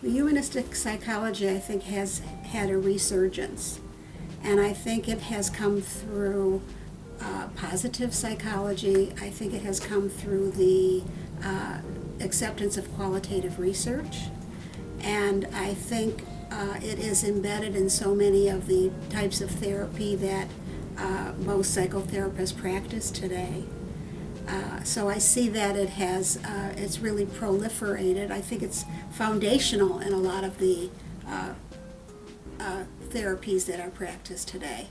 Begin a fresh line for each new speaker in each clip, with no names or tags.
The humanistic psychology, I think, has had a resurgence, and I think it has come through positive psychology. I think it has come through the acceptance of qualitative research, and I think it is embedded in so many of the types of therapy that most psychotherapists practice today. So I see that it's really proliferated. I think it's foundational in a lot of the therapies that are practiced today.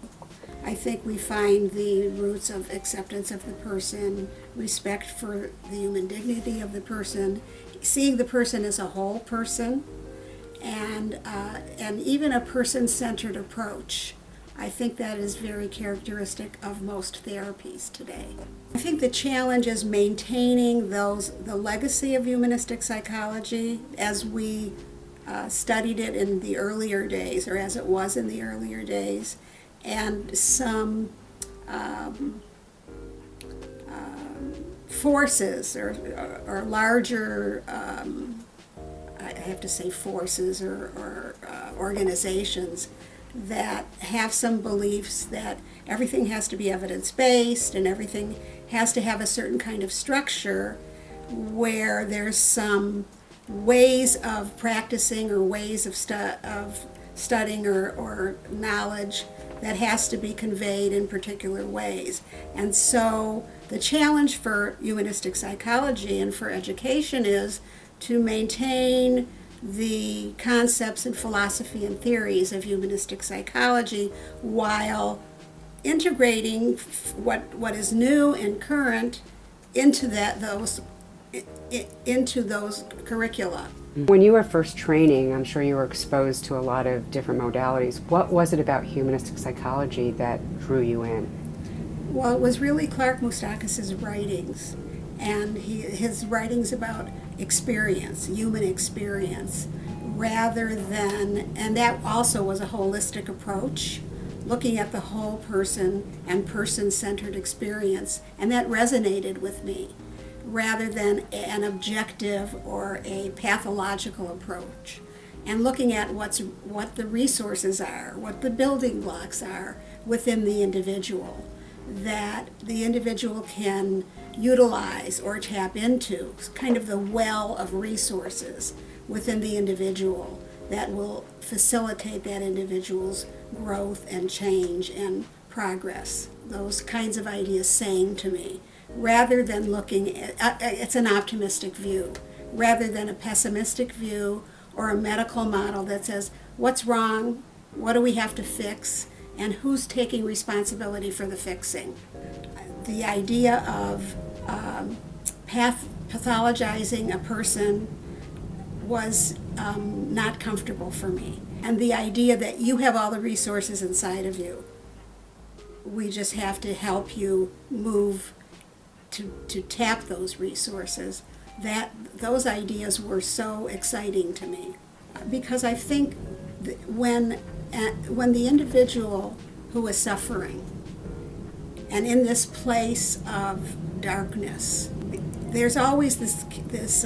I think we find the roots of acceptance of the person, respect for the human dignity of the person, seeing the person as a whole person, and even a person-centered approach. I think that is very characteristic of most therapies today. I think the challenge is maintaining the legacy of humanistic psychology as we studied it in the earlier days, or as it was in the earlier days, and some forces or larger, I have to say forces or organizations that have some beliefs that everything has to be evidence-based and everything has to have a certain kind of structure, where there's some ways of practicing or ways of studying or knowledge that has to be conveyed in particular ways. And so the challenge for humanistic psychology and for education is to maintain the concepts and philosophy and theories of humanistic psychology while integrating what is new and current into those curricula.
When you were first training, I'm sure you were exposed to a lot of different modalities. What was it about humanistic psychology that drew you in?
Well, it was really Clark Moustakis' writings, and his writings about experience, human experience, rather than, and that also was a holistic approach, looking at the whole person and person-centered experience, and that resonated with me, rather than an objective or a pathological approach, and looking at what the resources are, what the building blocks are within the individual, that the individual can utilize or tap into, kind of the well of resources within the individual that will facilitate that individual's growth and change and progress. Those kinds of ideas sang to me, rather than looking at, it's an optimistic view, rather than a pessimistic view or a medical model that says, what's wrong, what do we have to fix, and who's taking responsibility for the fixing. The idea of pathologizing a person was not comfortable for me. And the idea that you have all the resources inside of you, we just have to help you move to tap those resources, those ideas were so exciting to me. Because I think when the individual who is suffering and in this place of darkness, there's always this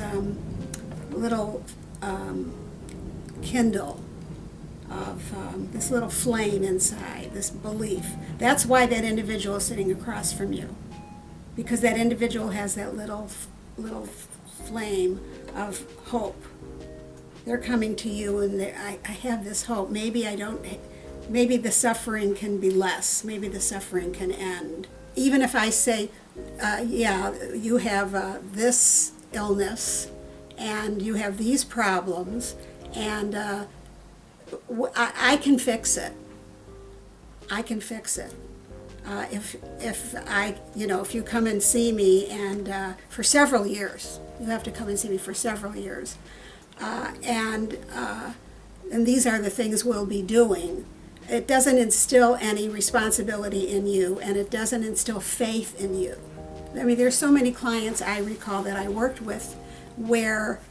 little kindle of this little flame inside, this belief. That's why that individual is sitting across from you, because that individual has that little flame of hope. They're coming to you, and I have this hope. Maybe the suffering can be less. Maybe the suffering can end. Even if I say, yeah, you have this illness, and you have these problems, and I can fix it. I can fix it. If you come and see me, and for several years, you have to come and see me for several years, and these are the things we'll be doing. It doesn't instill any responsibility in you, and it doesn't instill faith in you. I mean, there's so many clients I recall that I worked with where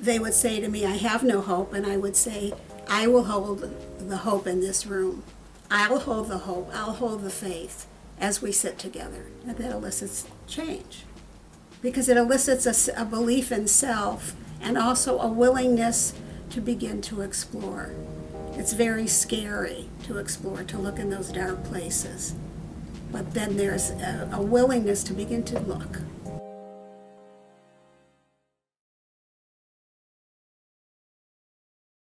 they would say to me, I have no hope, and I would say, I will hold the hope in this room. I'll hold the hope, I'll hold the faith as we sit together. And that elicits change, because it elicits a belief in self and also a willingness to begin to explore. It's very scary to explore, to look in those dark places. But then there's a willingness to begin to look.